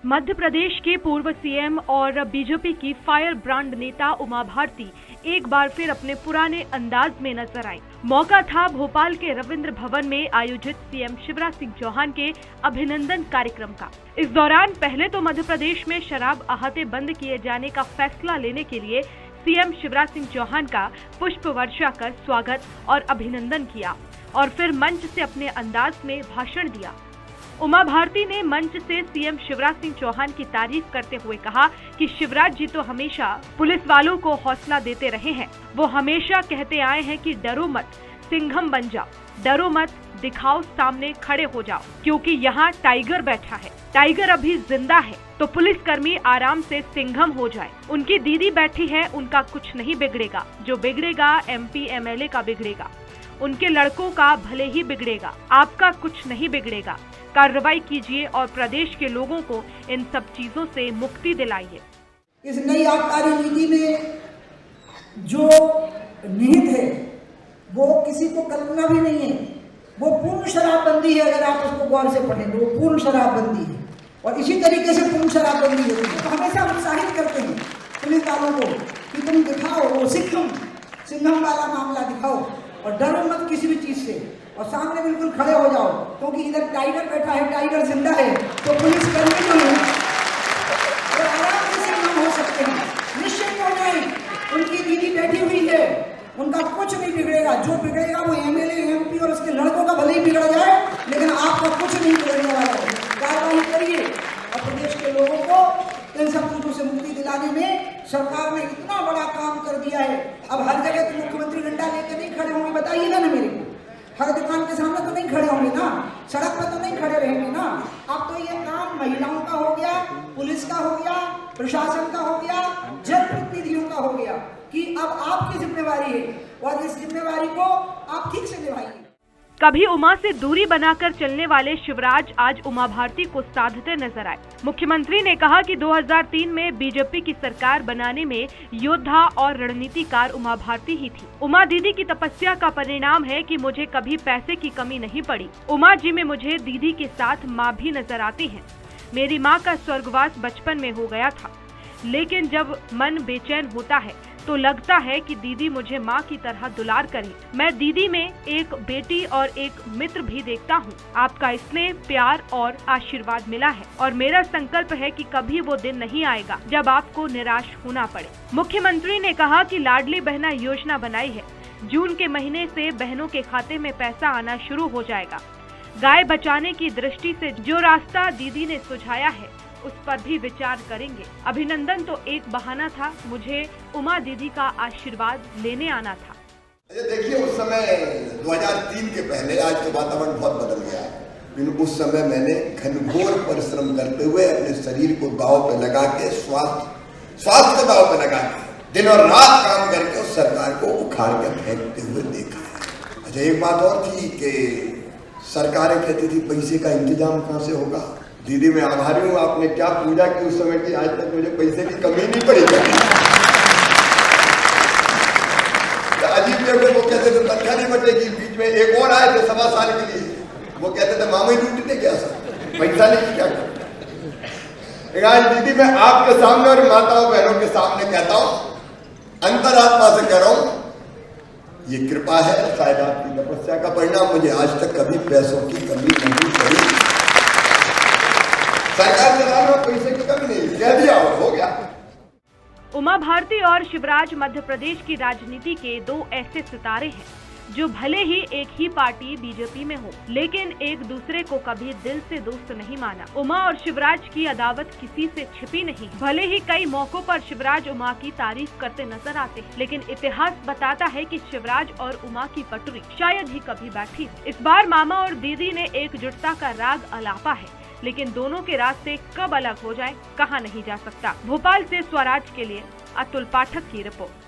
मध्य प्रदेश के पूर्व सीएम और बीजेपी की फायर ब्रांड नेता उमा भारती एक बार फिर अपने पुराने अंदाज में नजर आई। मौका था भोपाल के रविंद्र भवन में आयोजित सीएम शिवराज सिंह चौहान के अभिनंदन कार्यक्रम का। इस दौरान पहले तो मध्य प्रदेश में शराब आहते बंद किए जाने का फैसला लेने के लिए सीएम शिवराज सिंह चौहान का पुष्प वर्षा कर स्वागत और अभिनंदन किया और फिर मंच से अपने अंदाज में भाषण दिया। उमा भारती ने मंच से सीएम शिवराज सिंह चौहान की तारीफ करते हुए कहा कि शिवराज जी तो हमेशा पुलिस वालों को हौसला देते रहे हैं। वो हमेशा कहते आए हैं कि डरो मत, सिंघम बन जाओ, डरो मत, दिखाओ, सामने खड़े हो जाओ, क्योंकि यहाँ टाइगर बैठा है, टाइगर अभी जिंदा है, तो पुलिसकर्मी आराम से सिंघम हो जाए। उनकी दीदी बैठी है, उनका कुछ नहीं बिगड़ेगा, जो बिगड़ेगा MP MLA का बिगड़ेगा, उनके लड़कों का भले ही बिगड़ेगा, आपका कुछ नहीं बिगड़ेगा। कार्रवाई कीजिए और प्रदेश के लोगों को इन सब चीजों से मुक्ति दिलाइए। इस नई आबकारी नीति में जो निहित है वो किसी को कल्पना भी नहीं है। वो पूर्ण शराबबंदी है। अगर आप उसको गौर से पढ़ें तो वो पूर्ण शराबबंदी है और इसी तरीके से पूर्ण शराबबंदी होती है। तो हमेशा उत्साहित करते हैं पुलिस वालों को कि तुम दिखाओ, वो सिंघम वाला मामला दिखाओ और डरो मत किसी भी चीज से और सामने बिल्कुल खड़े हो जाओ, क्योंकि इधर टाइगर बैठा है, टाइगर जिंदा है, तो पुलिस कर्मी जो है वो आराम से सिंघम हो सकते हैं। निश्चित हो जाए, उनकी दीदी बैठी हुई है, उनका कुछ नहीं बिगड़ेगा। जो बिगड़ेगा वो MLA MP और उसके लड़कों का भले ही बिगड़ जाए, लेकिन आपका कुछ नहीं बिगड़ने वाला है। कार्रवाई करिए और प्रदेश के लोगों को इन सब चीजों से मुक्ति दिलाने में सरकार ने इतना बड़ा काम कर दिया है। अब हर जगह तो मुख्यमंत्री डंडा लेकर नहीं खड़े होंगे, बताइएगा ना मेरे को। हर दुकान के सामने तो नहीं खड़े होंगे ना, सड़क पर तो नहीं खड़े रहेंगे ना। अब तो ये काम महिलाओं का हो गया, पुलिस का हो गया, प्रशासन का हो गया, जनप्रतिनिधियों का हो गया कि अब आपकी जिम्मेवारी है और इस जिम्मेवारी को आप ठीक से निभाइए। कभी उमा से दूरी बनाकर चलने वाले शिवराज आज उमा भारती को साधते नजर आए। मुख्यमंत्री ने कहा कि 2003 में बीजेपी की सरकार बनाने में योद्धा और रणनीतिकार उमा भारती ही थी। उमा दीदी की तपस्या का परिणाम है कि मुझे कभी पैसे की कमी नहीं पड़ी। उमा जी में मुझे दीदी के साथ माँ भी नजर आती है। मेरी माँ का स्वर्गवास बचपन में हो गया था, लेकिन जब मन बेचैन होता है तो लगता है कि दीदी मुझे माँ की तरह दुलार करे। मैं दीदी में एक बेटी और एक मित्र भी देखता हूँ। आपका स्नेह, प्यार और आशीर्वाद मिला है और मेरा संकल्प है कि कभी वो दिन नहीं आएगा जब आपको निराश होना पड़े। मुख्यमंत्री ने कहा कि लाडली बहना योजना बनाई है। जून के महीने से बहनों के खाते में पैसा आना शुरू हो जाएगा। गाय बचाने की दृष्टि से जो रास्ता दीदी ने सुझाया है उस पर भी विचार करेंगे। अभिनंदन तो एक बहाना था, मुझे उमा दीदी का आशीर्वाद लेने आना था। देखिए, उस समय 2003 के पहले, आज तो वातावरण बहुत बदल गया है, लेकिन उस समय मैंने घनघोर परिश्रम करते हुए अपने शरीर को दांव पे लगा के, स्वास्थ्य को दांव पे लगा के दिन और रात काम करके उस सरकार को उखाड़ के फेंकते हुए देखा है। अच्छा, एक बात और थी कि सरकारें कहती थी पैसे का इंतजाम कहाँ से होगा। दीदी मैं आभारी हूँ, आपने क्या पूजा की उस समय की, आज तक मुझे पैसे की कमी नहीं पड़ी। अजीब जगह वो कहते थे तनख्वाह नहीं बचेगी। बीच में एक और आए थे 1.25 साल के लिए, वो कहते थे मामा ही लूटते क्या सर, पैसा नहीं क्या करते। आज दीदी मैं आपके सामने और माताओं बहनों के सामने कहता हूँ, अंतरात्मा से कह रहा हूँ, ये कृपा है, शायद आपकी तपस्या का परिणाम। मुझे आज तक कभी पैसों की कमी नहीं पड़ी। सरकार चलाने में पैसे की कमी नहीं, कह दिया और हो गया। उमा भारती और शिवराज मध्य प्रदेश की राजनीति के दो ऐसे सितारे हैं जो भले ही एक ही पार्टी बीजेपी में हो, लेकिन एक दूसरे को कभी दिल से दोस्त नहीं माना। उमा और शिवराज की अदावत किसी से छिपी नहीं। भले ही कई मौकों पर शिवराज उमा की तारीफ करते नजर आते हैं, लेकिन इतिहास बताता है कि शिवराज और उमा की पटरी शायद ही कभी बैठी हो। इस बार मामा और दीदी ने एकजुटता का राग अलापा है, लेकिन दोनों के रास्ते कब अलग हो जाएं, कहा नहीं जा सकता। भोपाल से स्वराज के लिए अतुल पाठक की रिपोर्ट।